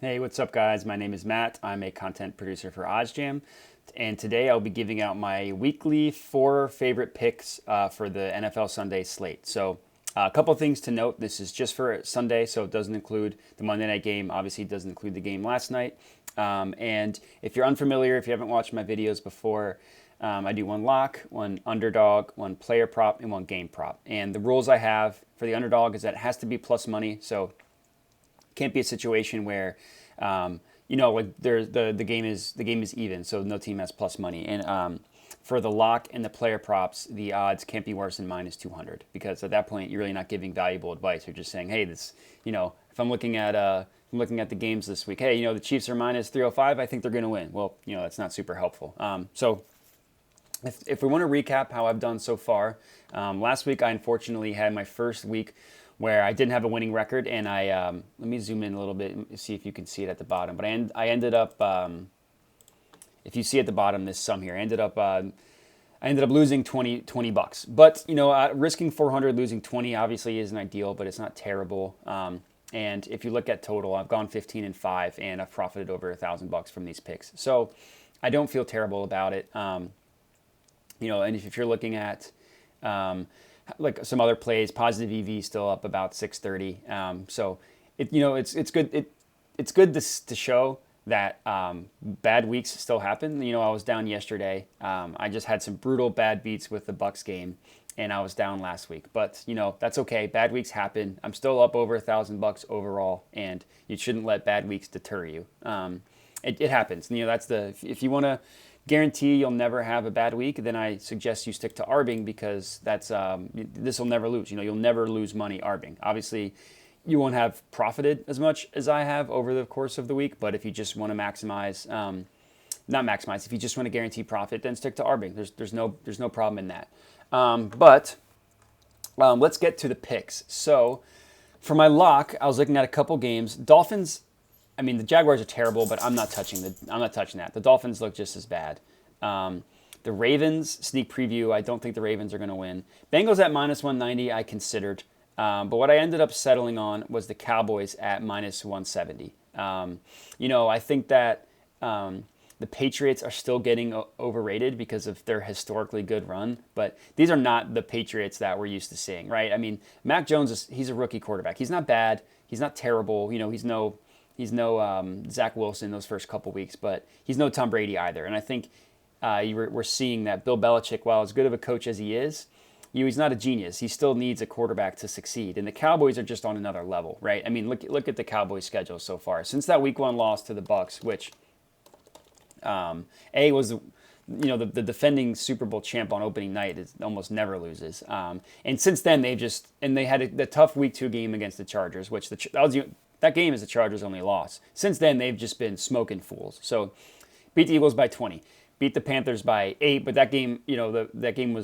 Hey, what's up, guys? My name is Matt. I'm a content producer for OddsJam, and today I'll be giving out my weekly 4 favorite picks for the NFL Sunday slate. So, a couple things to note. This is just for Sunday, so it doesn't include the Monday night game. Obviously, it doesn't include the game last night. And if you're unfamiliar, if you haven't watched my videos before, I do one lock, one underdog, one player prop, and one game prop. And the rules I have for the underdog is that it has to be plus money. So can't be a situation where like the game is even, so no team has plus money. And for the lock and the player props, the odds can't be worse than -200, because at that point you're really not giving valuable advice. You're just saying, hey, this, if I'm looking at the games this week, hey, the Chiefs are -305, I think they're going to win. Well, that's not super helpful. So if we want to recap how I've done so far, last week I unfortunately had my first week where I didn't have a winning record, and let me zoom in a little bit and see if you can see it at the bottom. But I ended up, if you see at the bottom this sum here, I ended up losing 20 bucks. But risking 400, losing 20 obviously isn't ideal, but it's not terrible. And if you look at total, I've gone 15-5, and I've profited over $1,000 from these picks. So I don't feel terrible about it. And if you're looking at like some other plays, positive EV still up about 630. So it's good. It's good to show that bad weeks still happen. I was down yesterday. I just had some brutal bad beats with the Bucks game, and I was down last week. But that's okay. Bad weeks happen. I'm still up over $1,000 overall, and you shouldn't let bad weeks deter you. It happens. That's if you want to guarantee you'll never have a bad week, then I suggest you stick to arbing, because that's this will never lose. You'll never lose money arbing. Obviously, you won't have profited as much as I have over the course of the week, but if you just want to maximize, not maximize, if you just want to guarantee profit, then stick to arbing. There's no problem in that. But let's get to the picks. So for my lock, I was looking at a couple games. Dolphins. I mean, the Jaguars are terrible, but I'm not touching that. The Dolphins look just as bad. The Ravens, sneak preview, I don't think the Ravens are going to win. Bengals at -190, I considered. But what I ended up settling on was the Cowboys at -170. I think that the Patriots are still getting overrated because of their historically good run, but these are not the Patriots that we're used to seeing, right? I mean, Mac Jones, he's a rookie quarterback. He's not bad. He's not terrible. He's no Zach Wilson those first couple weeks, but he's no Tom Brady either. And I think we're seeing that Bill Belichick, while as good of a coach as he is, he's not a genius. He still needs a quarterback to succeed. And the Cowboys are just on another level, right? I mean, look at the Cowboys' schedule so far. Since that Week 1 loss to the Bucks, which was the defending Super Bowl champ on opening night, is almost never loses. And since then they had the tough Week 2 game against the Chargers, which that game is the Chargers' only loss. Since then, they've just been smoking fools. So, beat the Eagles by 20, beat the Panthers by 8, but that game, that game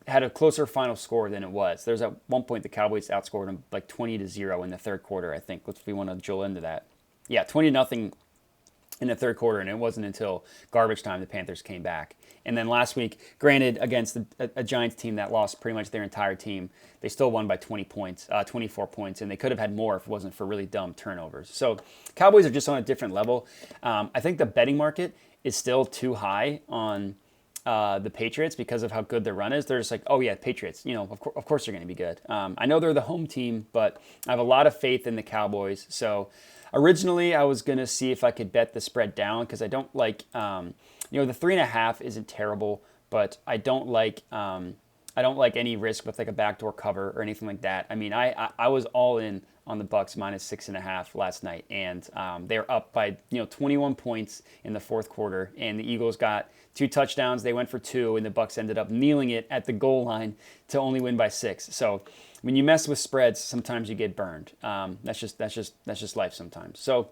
had a closer final score than it was. There's at one point the Cowboys outscored them like 20-0 in the third quarter, I think. If we want to drill into that. Yeah, 20-0 in the third quarter, and it wasn't until garbage time the Panthers came back. And then last week, granted, against a Giants team that lost pretty much their entire team, they still won by 24 points, and they could have had more if it wasn't for really dumb turnovers. So Cowboys are just on a different level. I think the betting market is still too high on the Patriots because of how good their run is. They're just like, oh yeah, Patriots, of course they're going to be good. I know they're the home team, but I have a lot of faith in the Cowboys. So originally, I was going to see if I could bet the spread down, because I don't like, the 3.5 isn't terrible, but I don't like any risk with like a backdoor cover or anything like that. I mean, I was all in on the Bucks -6.5 last night, and they're up by 21 points in the fourth quarter, and the Eagles got 2 touchdowns. They went for 2, and the Bucks ended up kneeling it at the goal line to only win by 6. So when you mess with spreads, sometimes you get burned. That's just life sometimes. So,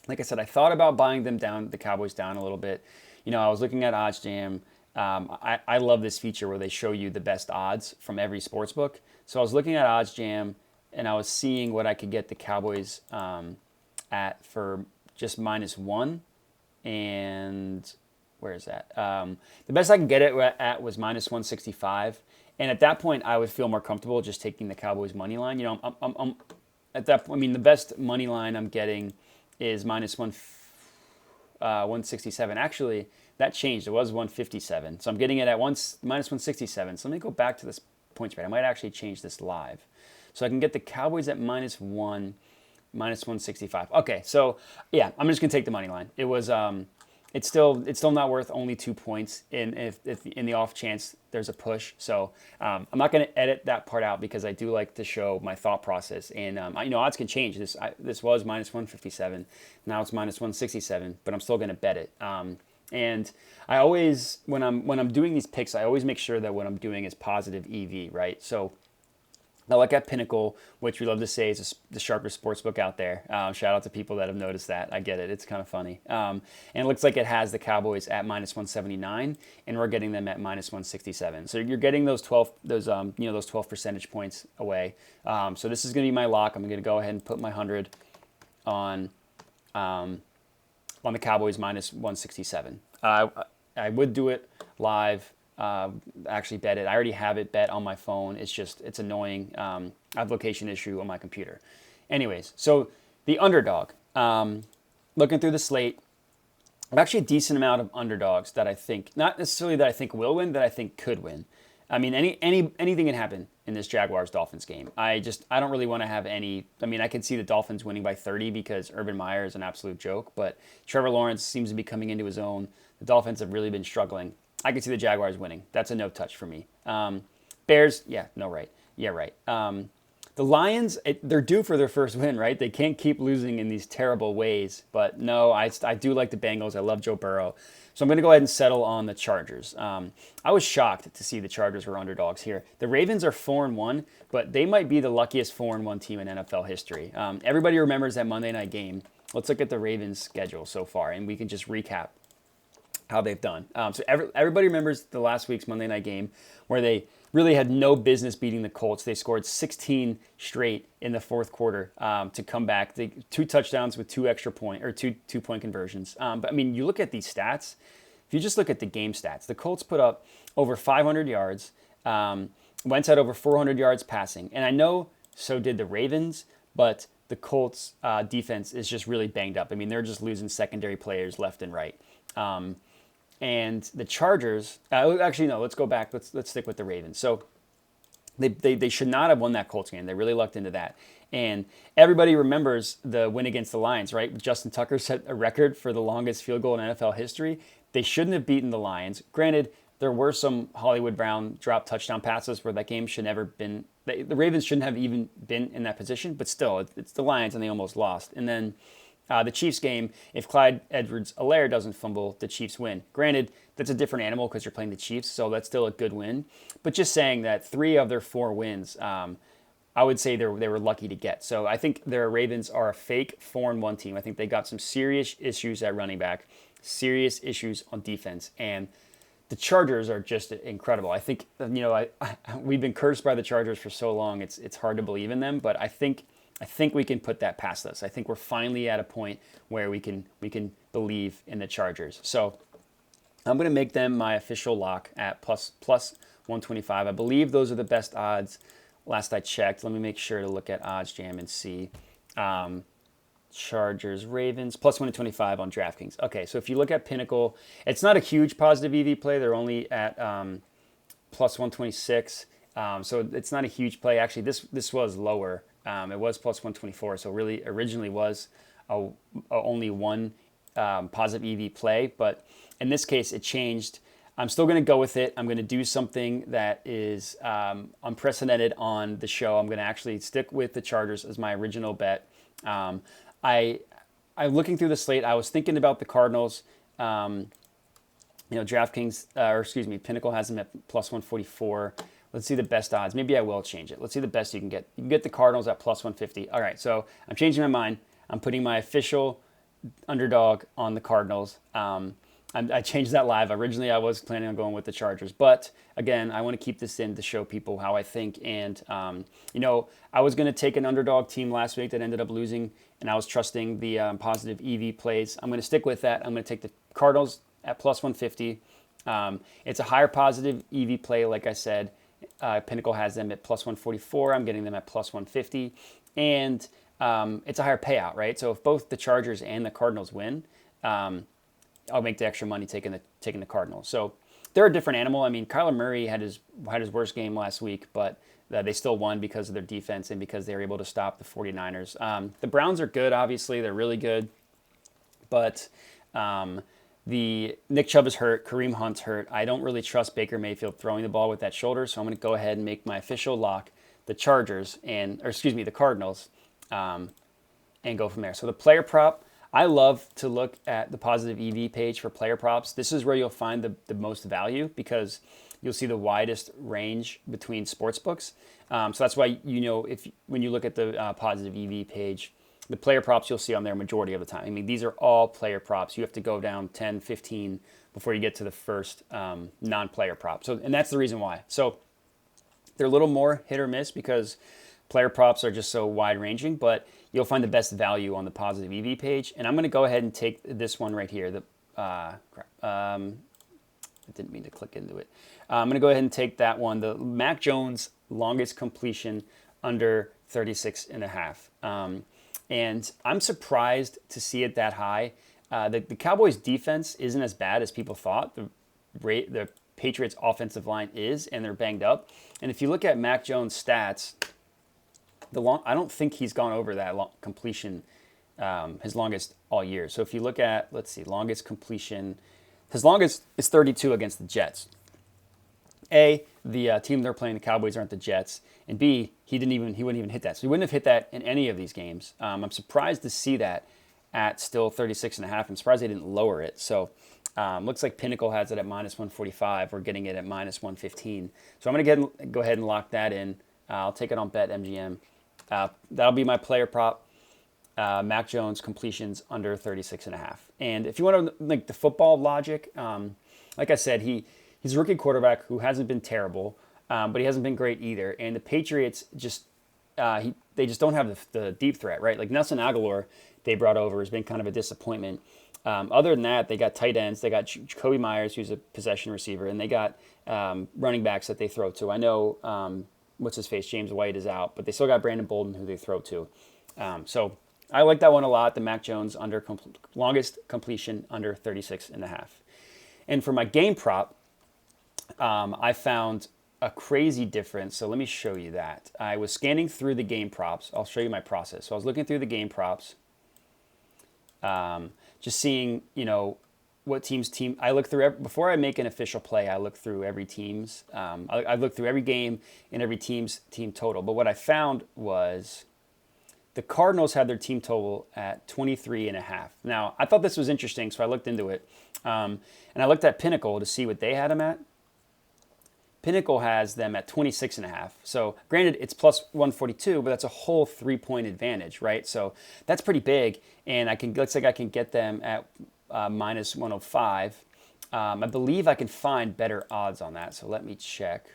like I said, I thought about buying the Cowboys down a little bit. I was looking at OddsJam. I love this feature where they show you the best odds from every sportsbook. So I was looking at OddsJam, and I was seeing what I could get the Cowboys at for just -1. And where is that? The best I can get it at was -165. And at that point, I would feel more comfortable just taking the Cowboys money line. I'm at that point, I mean, the best money line I'm getting is -167. Actually, that changed. It was 157. So I'm getting it at -167. So let me go back to this point spread. I might actually change this live. So I can get the Cowboys at -1, -165. Okay, so yeah, I'm just gonna take the money line. It was it's still not worth only 2 points if in the off chance there's a push. So I'm not going to edit that part out because I do like to show my thought process. And odds can change. This was -157, now it's -167, but I'm still going to bet it. And I always when I'm doing these picks, I always make sure that what I'm doing is positive EV, right? So I look at Pinnacle, which we love to say is the sharpest sportsbook out there. Shout out to people that have noticed that. I get it. It's kind of funny. And it looks like it has the Cowboys at -179, and we're getting them at -167. So you're getting those 12 percentage points away. So this is going to be my lock. I'm going to go ahead and put my 100 on the Cowboys -167. I would do it live. Actually bet it. I already have it bet on my phone. It's annoying. I have a location issue on my computer. Anyways, so the underdog. Looking through the slate, I have actually a decent amount of underdogs that I think, not necessarily that I think will win, that I think could win. I mean, anything can happen in this Jaguars-Dolphins game. I don't really want to have any. I mean, I can see the Dolphins winning by 30 because Urban Meyer is an absolute joke, but Trevor Lawrence seems to be coming into his own. The Dolphins have really been struggling. I can see the Jaguars winning. That's a no touch for me. Bears, right. The Lions, they're due for their first win, right? They can't keep losing in these terrible ways. But no, I do like the Bengals. I love Joe Burrow. So I'm going to go ahead and settle on the Chargers. I was shocked to see the Chargers were underdogs here. The Ravens are 4-1, but they might be the luckiest 4-1 team in NFL history. Everybody remembers that Monday night game. Let's look at the Ravens' schedule so far, and we can just recap how they've done. So everybody remembers the last week's Monday night game where they really had no business beating the Colts. They scored 16 straight in the fourth quarter to come back. 2 touchdowns with 2 extra point or two point conversions. But I mean, you look at these stats. If you just look at the game stats, the Colts put up over 500 yards. Wentz had over 400 yards passing, and I know so did the Ravens, but the Colts defense is just really banged up. I mean, they're just losing secondary players left and right. And the Chargers, actually, no, let's go back. Let's stick with the Ravens. So they should not have won that Colts game. They really lucked into that. And everybody remembers the win against the Lions, right? Justin Tucker set a record for the longest field goal in NFL history. They shouldn't have beaten the Lions. Granted, there were some Hollywood Brown drop touchdown passes where that game should never been. The Ravens shouldn't have even been in that position. But still, it's the Lions, and they almost lost. And then the Chiefs game, if Clyde Edwards-Helaire doesn't fumble, the Chiefs win. Granted, that's a different animal because you're playing the Chiefs, so that's still a good win. But just saying that 3 of their 4 wins, I would say they were lucky to get. So I think their Ravens are a fake 4-1 team. I think they got some serious issues at running back, serious issues on defense, and the Chargers are just incredible. I think we've been cursed by the Chargers for so long. It's hard to believe in them, but I think we can put that past us. I think we're finally at a point where we can believe in the Chargers. So I'm going to make them my official lock at plus 125. I believe those are the best odds last I checked. Let me make sure to look at OddsJam and see. Chargers, Ravens, plus 125 on DraftKings. Okay, so if you look at Pinnacle, it's not a huge positive EV play. They're only at plus 126. So it's not a huge play. Actually, this was lower. It was plus 124, so really originally was only one positive EV play, but in this case it changed. I'm still going to go with it. I'm going to do something that is unprecedented on the show. I'm going to actually stick with the Chargers as my original bet. I'm looking through the slate. I was thinking about the Cardinals. DraftKings, Pinnacle has them at plus 144. Let's see the best odds. Maybe I will change it. Let's see the best you can get. You can get the Cardinals at plus 150. All right, so I'm changing my mind. I'm putting my official underdog on the Cardinals. I changed that live. Originally, I was planning on going with the Chargers. But, again, I want to keep this in to show people how I think. And, I was going to take an underdog team last week that ended up losing, and I was trusting the positive EV plays. I'm going to stick with that. I'm going to take the Cardinals at plus 150. It's a higher positive EV play, like I said. Pinnacle has them at plus 144. I'm getting them at plus 150. And it's a higher payout, right? So if both the Chargers and the Cardinals win, I'll make the extra money taking the Cardinals. So they're a different animal. I mean, Kyler Murray had his worst game last week, but they still won because of their defense and because they were able to stop the 49ers. The Browns are good, obviously. They're really good. But the Nick Chubb is hurt. Kareem Hunt's hurt. I don't really trust Baker Mayfield throwing the ball with that shoulder, so I'm going to go ahead and make my official lock the the Cardinals, and go from there. So the player prop, I love to look at the positive EV page for player props. This is where you'll find the most value because you'll see the widest range between sportsbooks. So that's why, when you look at the positive EV page, the player props you'll see on there majority of the time. I mean, these are all player props. You have to go down 10, 15 before you get to the first non-player prop. And that's the reason why. So they're a little more hit or miss because player props are just so wide-ranging, but you'll find the best value on the positive EV page. And I'm going to go ahead and take this one right here. I didn't mean to click into it. I'm going to go ahead and take that one, the Mac Jones longest completion under 36.5. And I'm surprised to see it that high. The Cowboys defense isn't as bad as people thought. The Patriots offensive line is, and they're banged up. And if you look at Mac Jones' stats, I don't think he's gone over that completion, his longest all year. So if you look at, longest completion, his longest is 32 against the Jets. A, the team they're playing, the Cowboys, aren't the Jets, and B, he wouldn't even hit that. So he wouldn't have hit that in any of these games. I'm surprised to see that at still 36.5. I'm surprised they didn't lower it. So looks like Pinnacle has it at minus 145. We're getting it at minus 115. So I'm going to go ahead and lock that in. I'll take it on BetMGM. That'll be my player prop. Mac Jones completions under 36.5. And if you want to like the football logic, like I said, he's a rookie quarterback who hasn't been terrible, but he hasn't been great either. And the Patriots they just don't have the deep threat, right? Like Nelson Aguilar, they brought over, has been kind of a disappointment. Other than that, they got tight ends. They got Jacoby Myers, who's a possession receiver, and they got running backs that they throw to. I know James White is out, but they still got Brandon Bolden, who they throw to. So I like that one a lot. The Mac Jones longest completion under 36.5. And for my game prop, I found a crazy difference. So let me show you that. I was scanning through the game props. I'll show you my process. So I was looking through the game props, just seeing, what team. I look through before I make an official play. I look through every team's. I look through every game and every team's team total. But what I found was the Cardinals had their team total at 23.5. Now I thought this was interesting, so I looked into it, and I looked at Pinnacle to see what they had them at. Pinnacle has them at 26.5. So granted, it's plus 142, but that's a whole 3-point advantage, right? So that's pretty big, and I can get them at minus 105. I believe I can find better odds on that. So let me check.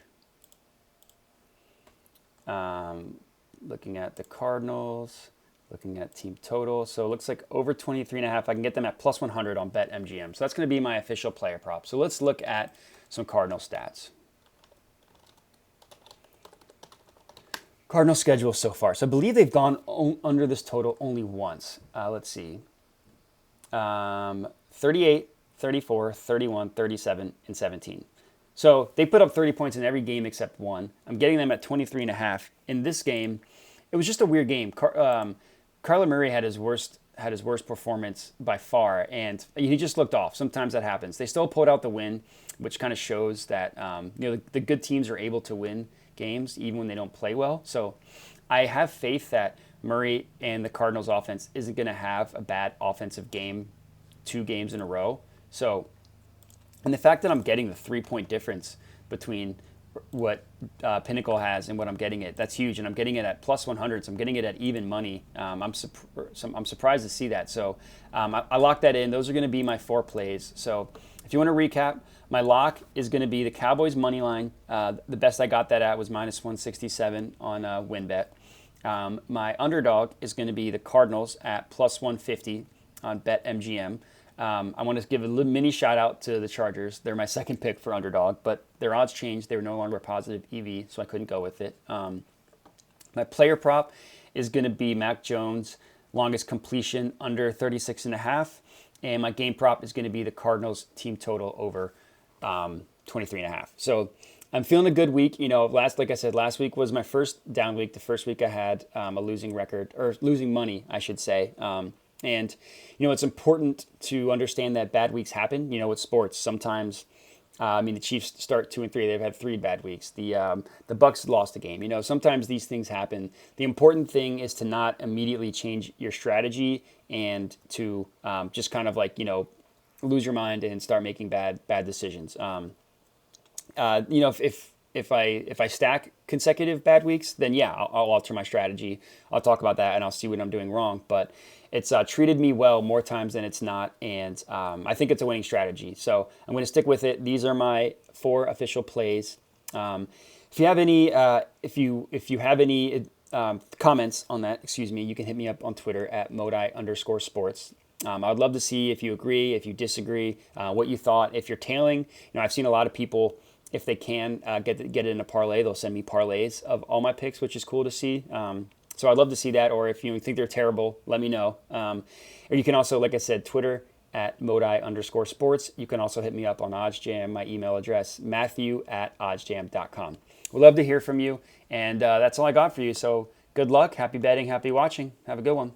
Looking at the Cardinals, looking at team total. So it looks like over 23.5. I can get them at plus 100 on BetMGM. So that's going to be my official player prop. So let's look at some Cardinal stats. Cardinal schedule so far. So I believe they've gone under this total only once. Let's see. 38, 34, 31, 37, and 17. So they put up 30 points in every game except one. I'm getting them at 23.5. In this game, it was just a weird game. Kyler Murray had his worst performance by far, and he just looked off. Sometimes that happens. They still pulled out the win, which kind of shows that the good teams are able to win games even when they don't play well. So I have faith that Murray and the Cardinals offense isn't going to have a bad offensive game 2 games in a row. So, and the fact that I'm getting the 3-point difference between what Pinnacle has and what I'm getting it, that's huge. And I'm getting it at plus 100, so I'm getting it at even money. I'm surprised to see that. So I locked that in. Those are going to be my 4 plays. So if you want to recap, my lock is going to be the Cowboys money line. The best I got that at was minus 167 on WynnBet. My underdog is going to be the Cardinals at plus 150 on BetMGM. I want to give a little mini shout out to the Chargers. They're my second pick for underdog, but their odds changed. They were no longer a positive EV, so I couldn't go with it. My player prop is going to be Mac Jones, longest completion under 36.5. And my game prop is going to be the Cardinals team total over 23.5. So I'm feeling a good week. Like I said, last week was my first down week. The first week I had a losing record, or losing money, I should say. And it's important to understand that bad weeks happen. With sports, sometimes. The Chiefs start 2-3. They've had 3 bad weeks. The Bucks lost a game. Sometimes these things happen. The important thing is to not immediately change your strategy and to just kind of lose your mind and start making bad decisions. If I stack consecutive bad weeks, then yeah, I'll alter my strategy. I'll talk about that and I'll see what I'm doing wrong. But it's treated me well more times than it's not, and I think it's a winning strategy. So I'm going to stick with it. These are my 4 official plays. If you have any, comments on that, you can hit me up on Twitter at @modi_sports. I would love to see if you agree, if you disagree, what you thought. If you're tailing, I've seen a lot of people, if they can get it in a parlay, they'll send me parlays of all my picks, which is cool to see. So I'd love to see that. Or if you think they're terrible, let me know. Or you can also, like I said, Twitter at @modi_sports. You can also hit me up on OddsJam. My email address, matthew@oddsjam.com. We'd love to hear from you. And that's all I got for you. So good luck. Happy betting. Happy watching. Have a good one.